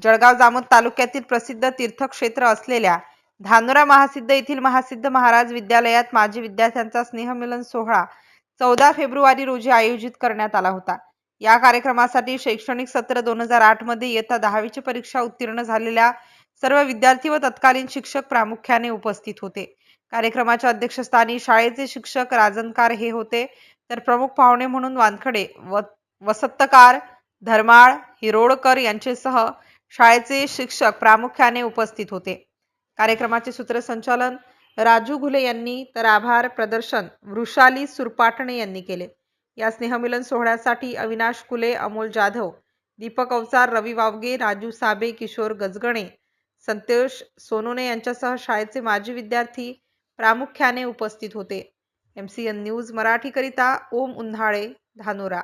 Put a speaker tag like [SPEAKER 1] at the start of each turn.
[SPEAKER 1] जळगाव जामोद तालुक्यातील प्रसिद्ध तीर्थक्षेत्र असलेल्या धानोरा महासिद्ध येथील महासिद्ध महाराज विद्यालयात माजी विद्यार्थ्यांचा स्नेहमिलन सोहळा 14 फेब्रुवारी रोजी आयोजित करण्यात आला होता। या कार्यक्रमासाठी शैक्षणिक सत्र 2008 मध्ये इयत्ता 10वी ची परीक्षा उत्तीर्ण झालेल्या सर्व विद्यार्थी व तत्कालीन शिक्षक प्रामुख्याने उपस्थित होते। कार्यक्रमाच्या अध्यक्षस्थानी शाळेचे शिक्षक राजनकार हे होते, तर प्रमुख पाहुणे म्हणून वानखडे वसंतकार धर्माळ हिरोडकर यांच्यासह शाळेचे शिक्षक प्रामुख्याने उपस्थित होते। कार्यक्रमाचे सूत्रसंचालन राजू घुले यांनी तर आभार प्रदर्शन वृषाली सुरपाटणे यांनी केले। या स्नेहमिलन सोहळ्यासाठी अविनाश कुले, अमोल जाधव, दीपक अवचार, रवी वावगे, राजू साबे, किशोर गजगणे, संतोष सोनोने यांच्यासह शाळेचे माजी विद्यार्थी प्रामुख्याने उपस्थित होते। MCN न्यूज मराठी करिता ओम उन्हाळे, धानोरा।